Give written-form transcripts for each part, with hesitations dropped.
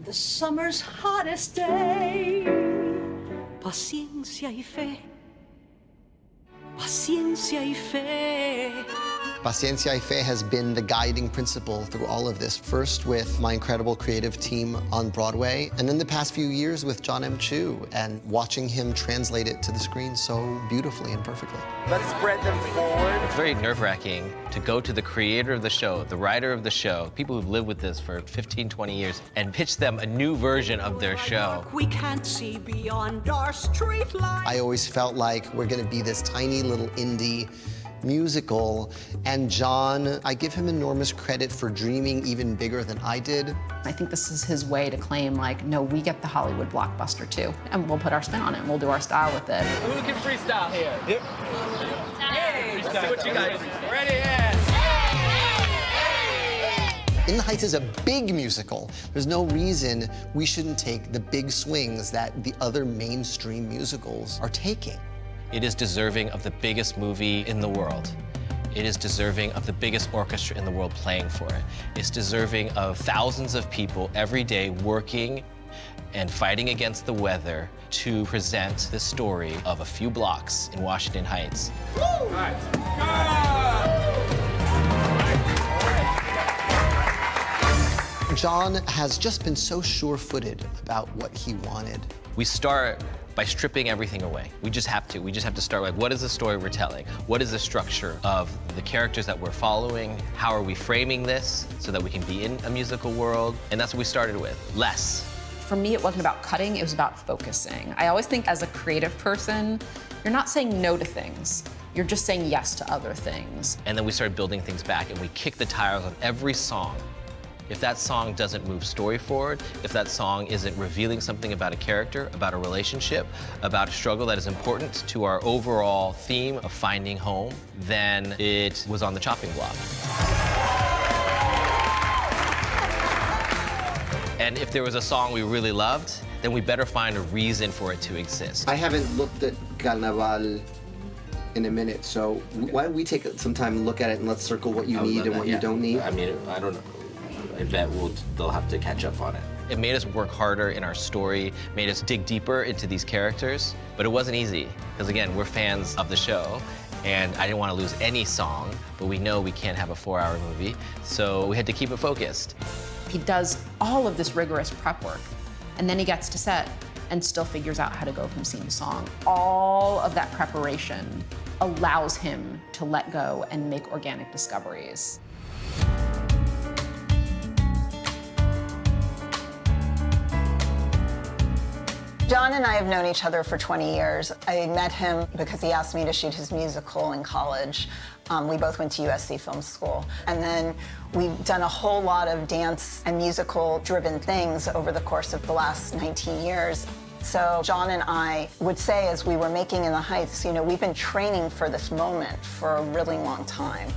the summer's hottest day. Paciencia y fe. Paciencia y fe. Paciencia y fe has been the guiding principle through all of this. First with my incredible creative team on Broadway, and then the past few years with John M. Chu, and watching him translate it to the screen so beautifully and perfectly. Let's spread them forward. It's very nerve-wracking to go to the creator of the show, the writer of the show, people who've lived with this for 15, 20 years, and pitch them a new version of their show. We can't see beyond our street light. I always felt like we're gonna be this tiny little indie musical, and John, I give him enormous credit for dreaming even bigger than I did. I think this is his way to claim, like, no, we get the Hollywood blockbuster too, and we'll put our spin on it, and we'll do our style with it. Who can freestyle here? Yep. Hey, let's see what you guys ready? In the Heights is a big musical. There's no reason we shouldn't take the big swings that the other mainstream musicals are taking. It is deserving of the biggest movie in the world. It is deserving of the biggest orchestra in the world playing for it. It's deserving of thousands of people every day working and fighting against the weather to present the story of a few blocks in Washington Heights. Woo! All right. John has just been so sure-footed about what he wanted. We start by stripping everything away. We just have to. We just have to start, like, what is the story we're telling? What is the structure of the characters that we're following? How are we framing this so that we can be in a musical world? And that's what we started with, less. For me, it wasn't about cutting, it was about focusing. I always think as a creative person, you're not saying no to things. You're just saying yes to other things. And then we started building things back, and we kicked the tires on every song. If that song doesn't move story forward, if that song isn't revealing something about a character, about a relationship, about a struggle that is important to our overall theme of finding home, then it was on the chopping block. And if there was a song we really loved, then we better find a reason for it to exist. I haven't looked at Carnaval in a minute, so why don't we take some time and look at it, and let's circle what you need and what you don't need. I mean, I don't know. I bet they'll have to catch up on it. It made us work harder in our story, made us dig deeper into these characters, but it wasn't easy, because again, we're fans of the show, and I didn't want to lose any song, but we know we can't have a 4-hour movie, so we had to keep it focused. He does all of this rigorous prep work, and then he gets to set and still figures out how to go from scene to song. All of that preparation allows him to let go and make organic discoveries. John and I have known each other for 20 years. I met him because he asked me to shoot his musical in college. We both went to USC Film School. And then we've done a whole lot of dance and musical-driven things over the course of the last 19 years. So John and I would say, as we were making In the Heights, you know, we've been training for this moment for a really long time.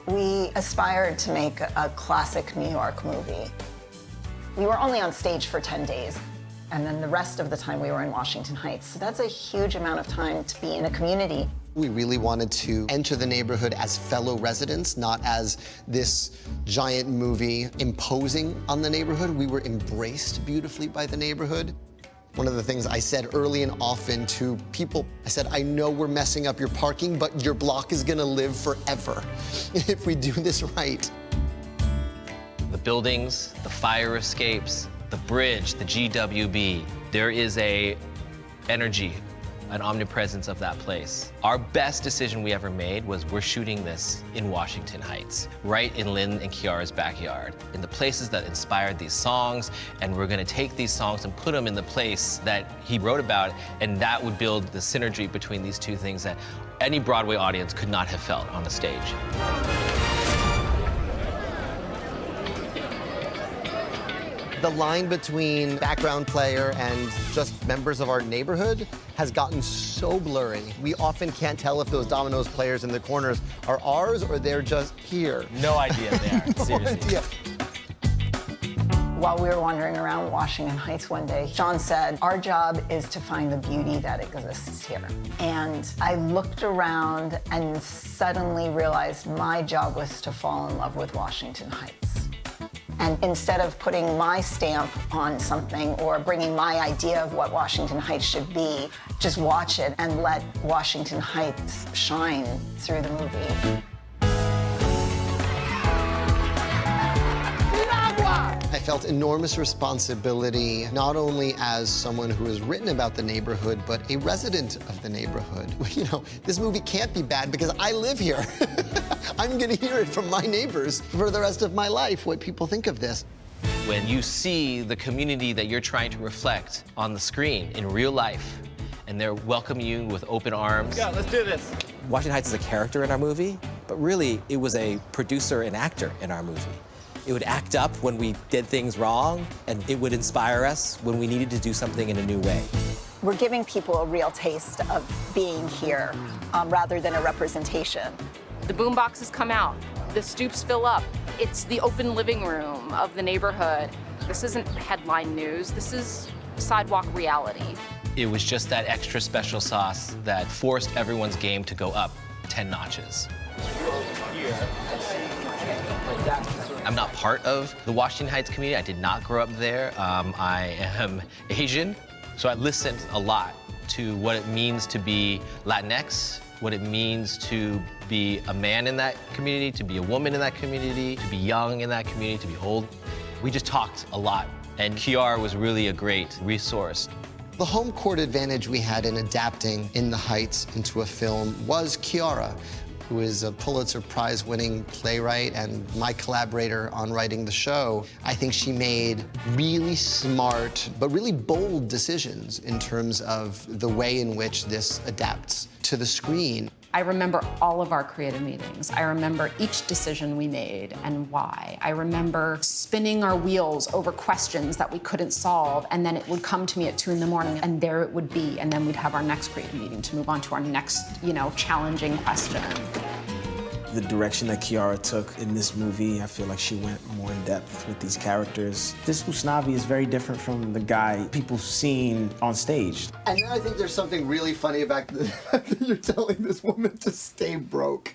We aspired to make a classic New York movie. We were only on stage for 10 days. And then the rest of the time we were in Washington Heights. So that's a huge amount of time to be in a community. We really wanted to enter the neighborhood as fellow residents, not as this giant movie imposing on the neighborhood. We were embraced beautifully by the neighborhood. One of the things I said early and often to people, I said, I know we're messing up your parking, but your block is gonna live forever if we do this right. The buildings, the fire escapes, the bridge, the GWB, there is a energy, an omnipresence of that place. Our best decision we ever made was we're shooting this in Washington Heights, right in Lynn and Kiara's backyard, in the places that inspired these songs, and we're gonna take these songs and put them in the place that he wrote about, and that would build the synergy between these two things that any Broadway audience could not have felt on the stage. The line between background player and just members of our neighborhood has gotten so blurry. We often can't tell if those Domino's players in the corners are ours or they're just here. No idea there, seriously. Idea. While we were wandering around Washington Heights one day, John said, our job is to find the beauty that exists here. And I looked around and suddenly realized my job was to fall in love with Washington Heights. And instead of putting my stamp on something or bringing my idea of what Washington Heights should be, just watch it and let Washington Heights shine through the movie. I felt enormous responsibility, not only as someone who has written about the neighborhood, but a resident of the neighborhood. You know, this movie can't be bad because I live here. I'm gonna hear it from my neighbors for the rest of my life, what people think of this. When you see the community that you're trying to reflect on the screen in real life, and they're welcoming you with open arms. Yeah, let's do this. Washington Heights is a character in our movie, but really it was a producer and actor in our movie. It would act up when we did things wrong, and it would inspire us when we needed to do something in a new way. We're giving people a real taste of being here rather than a representation. The boom boxes come out, the stoops fill up. It's the open living room of the neighborhood. This isn't headline news, this is sidewalk reality. It was just that extra special sauce that forced everyone's game to go up 10 notches. I'm not part of the Washington Heights community. I did not grow up there. I am Asian, so I listened a lot to what it means to be Latinx, what it means to be a man in that community, to be a woman in that community, to be young in that community, to be old. We just talked a lot, and Kiara was really a great resource. The home court advantage we had in adapting In the Heights into a film was Kiara, who is a Pulitzer Prize-winning playwright and my collaborator on writing the show. I think she made really smart, but really bold decisions in terms of the way in which this adapts to the screen. I remember all of our creative meetings. I remember each decision we made and why. I remember spinning our wheels over questions that we couldn't solve, and then it would come to me at 2 in the morning, and there it would be, and then we'd have our next creative meeting to move on to our next, challenging question. The direction that Kiara took in this movie, I feel like she went more in depth with these characters. This Usnavi is very different from the guy people have seen on stage. And then I think there's something really funny about the fact that you're telling this woman to stay broke.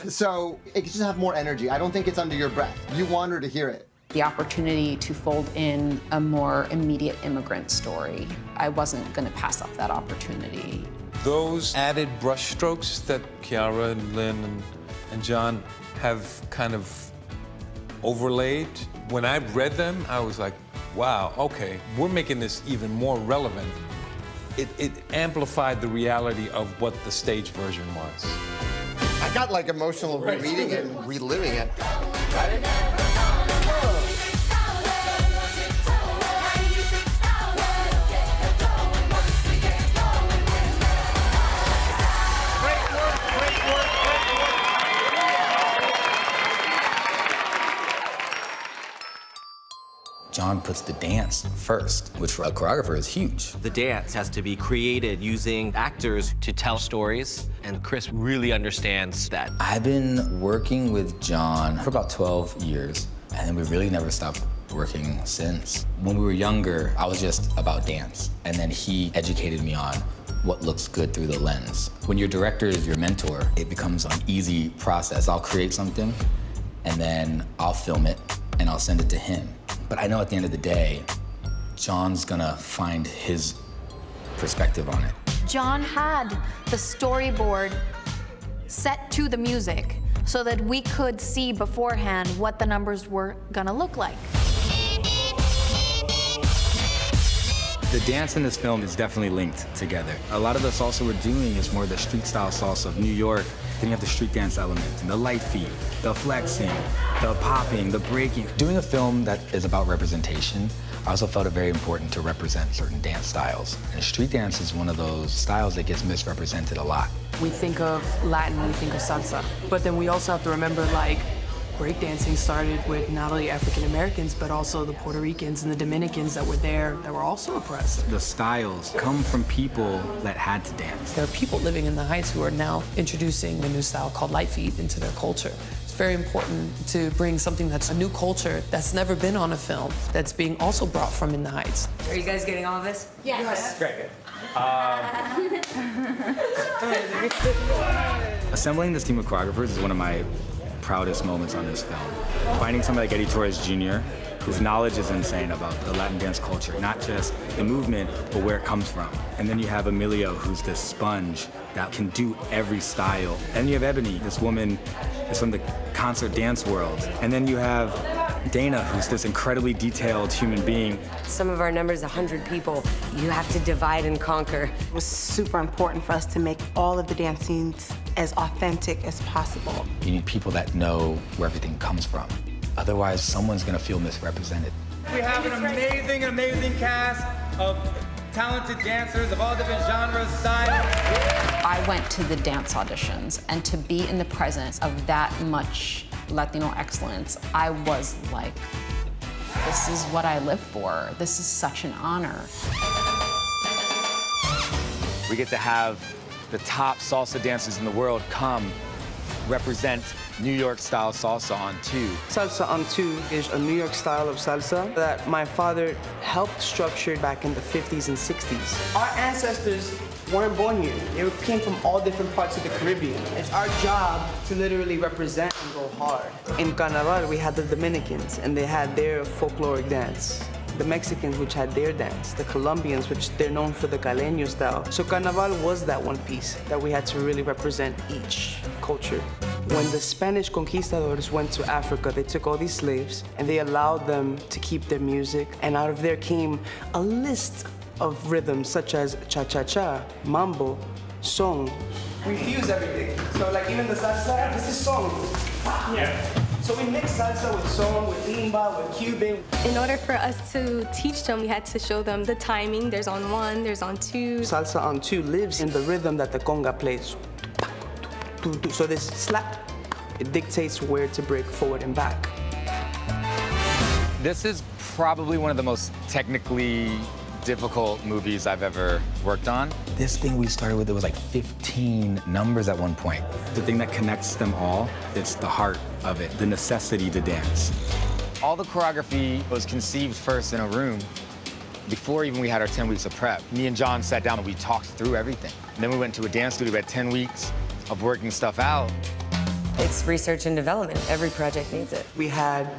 so it could just have more energy. I don't think it's under your breath. You want her to hear it. The opportunity to fold in a more immediate immigrant story, I wasn't gonna pass up that opportunity. Those added brushstrokes that Kiara and Lynn and John have kind of overlaid, when I read them, I was like, wow, okay, we're making this even more relevant. It amplified the reality of what the stage version was. I got like emotional rereading it and reliving it. John puts the dance first, which for a choreographer is huge. The dance has to be created using actors to tell stories, and Chris really understands that. I've been working with John for about 12 years, and then we really never stopped working since. When we were younger, I was just about dance, and then he educated me on what looks good through the lens. When your director is your mentor, it becomes an easy process. I'll create something, and then I'll film it, and I'll send it to him. But I know at the end of the day, John's gonna find his perspective on it. John had the storyboard set to the music so that we could see beforehand what the numbers were gonna look like. The dance in this film is definitely linked together. A lot of the salsa we're doing is more the street style salsa of New York. Then you have the street dance element, and the light feet, the flexing, the popping, the breaking. Doing a film that is about representation, I also felt it very important to represent certain dance styles. And street dance is one of those styles that gets misrepresented a lot. We think of Latin, we think of salsa, but then we also have to remember, breakdancing started with not only African Americans, but also the Puerto Ricans and the Dominicans that were there that were also oppressed. The styles come from people that had to dance. There are people living in the Heights who are now introducing a new style called light feet into their culture. It's very important to bring something that's a new culture that's never been on a film, that's being also brought from In the Heights. Are you guys getting all of this? Yes. Great. Assembling this team of choreographers is one of my proudest moments on this film. Finding somebody like Eddie Torres Jr., whose knowledge is insane about the Latin dance culture, not just the movement, but where it comes from. And then you have Emilio, who's this sponge that can do every style. And you have Ebony, this woman is from the concert dance world. And then you have Dana, who's this incredibly detailed human being. Some of our numbers, 100 people, you have to divide and conquer. It was super important for us to make all of the dance scenes as authentic as possible. You need people that know where everything comes from. Otherwise, someone's gonna feel misrepresented. We have an amazing, amazing cast of talented dancers of all different genres, styles. I went to the dance auditions, and to be in the presence of that much Latino excellence, I was like, this is what I live for. This is such an honor. We get to have the top salsa dancers in the world come represent New York-style salsa on 2. Salsa on 2 is a New York style of salsa that my father helped structure back in the 50s and 60s. Our ancestors weren't born here. They came from all different parts of the Caribbean. It's our job to literally represent and go hard. In Carnaval, we had the Dominicans, and they had their folkloric dance. The Mexicans, which had their dance. The Colombians, which they're known for the caleño style. So Carnaval was that one piece that we had to really represent each culture. When the Spanish conquistadors went to Africa, they took all these slaves and they allowed them to keep their music. And out of there came a list of rhythms such as cha-cha-cha, mambo, song. We fuse everything. So like even the salsa, this is song. Yeah. So we mix salsa with song, with limba, with Cuban. In order for us to teach them, we had to show them the timing. There's on 1, there's on 2. Salsa on 2 lives in the rhythm that the conga plays. So this slap, it dictates where to break forward and back. This is probably one of the most technically difficult movies I've ever worked on. This thing we started with, it was like 15 numbers at one point. The thing that connects them all, it's the heart of it, the necessity to dance. All the choreography was conceived first in a room. Before even we had our 10 weeks of prep, me and John sat down and we talked through everything. And then we went to a dance studio, we had 10 weeks of working stuff out. It's research and development. Every project needs it. We had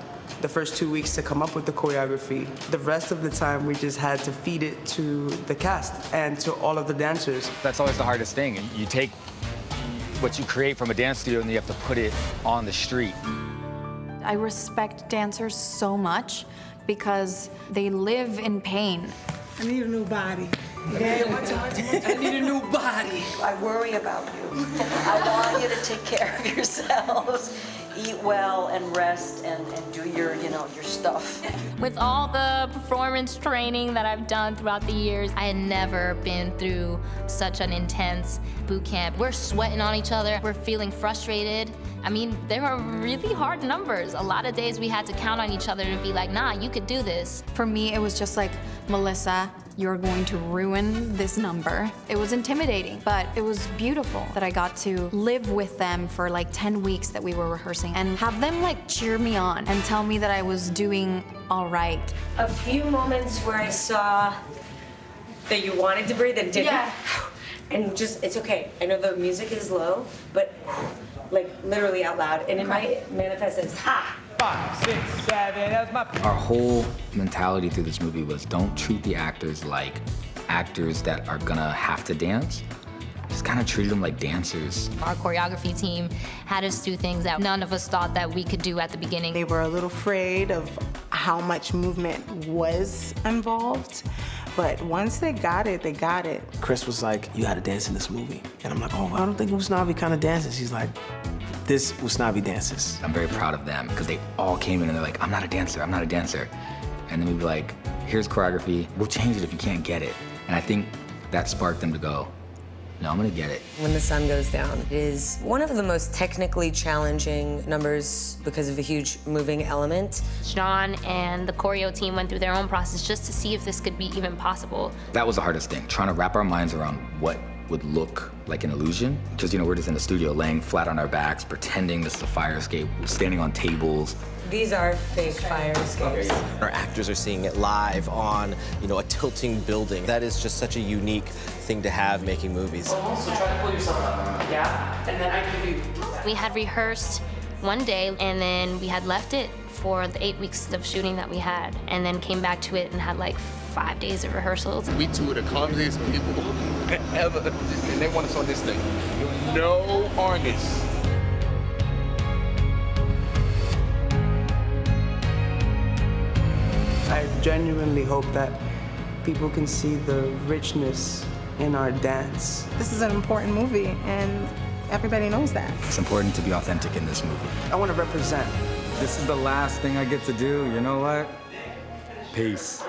the first 2 weeks to come up with the choreography. The rest of the time, we just had to feed it to the cast and to all of the dancers. That's always the hardest thing. You take what you create from a dance studio and you have to put it on the street. I respect dancers so much because they live in pain. I need a new body. I need a new body. I worry about you. I want you to take care of yourselves. Eat well and rest and do your, your stuff. With all the performance training that I've done throughout the years, I had never been through such an intense boot camp. We're sweating on each other. We're feeling frustrated. I mean, there were really hard numbers. A lot of days we had to count on each other to be like, nah, you could do this. For me, it was just like, Melissa, you're going to ruin this number. It was intimidating, but it was beautiful that I got to live with them for like 10 weeks that we were rehearsing and have them like cheer me on and tell me that I was doing all right. A few moments where I saw that you wanted to breathe and didn't. Yeah. And just, it's okay. I know the music is low, but like literally out loud. And it might manifest as ha. 5, 6, 7, that's my... Our whole mentality through this movie was don't treat the actors like actors that are gonna have to dance. Just kind of treat them like dancers. Our choreography team had us do things that none of us thought that we could do at the beginning. They were a little afraid of how much movement was involved. But once they got it, they got it. Chris was like, you gotta dance in this movie. And I'm like, oh, I don't think Usnavi kind of dances. He's like, this Usnavi dances. I'm very proud of them because they all came in and they're like, I'm not a dancer, I'm not a dancer. And then we'd be like, here's choreography, we'll change it if you can't get it. And I think that sparked them to go, no, I'm gonna get it. When the Sun Goes Down is one of the most technically challenging numbers because of the huge moving element. John and the choreo team went through their own process just to see if this could be even possible. That was the hardest thing, trying to wrap our minds around what would look like an illusion. Because, we're just in the studio laying flat on our backs, pretending this is a fire escape, standing on tables. These are fake fire escapes. Our actors are seeing it live on, a tilting building. That is just such a unique thing to have making movies. Also try to pull yourself up. Yeah, and then I give you. We had rehearsed one day, and then we had left it for the 8 weeks of shooting that we had, and then came back to it and had like 5 days of rehearsals. We two of the clumsiest people ever, and they want us on this thing. No harness. I genuinely hope that people can see the richness in our dance. This is an important movie, and everybody knows that. It's important to be authentic in this movie. I want to represent. This is the last thing I get to do. You know what? Peace.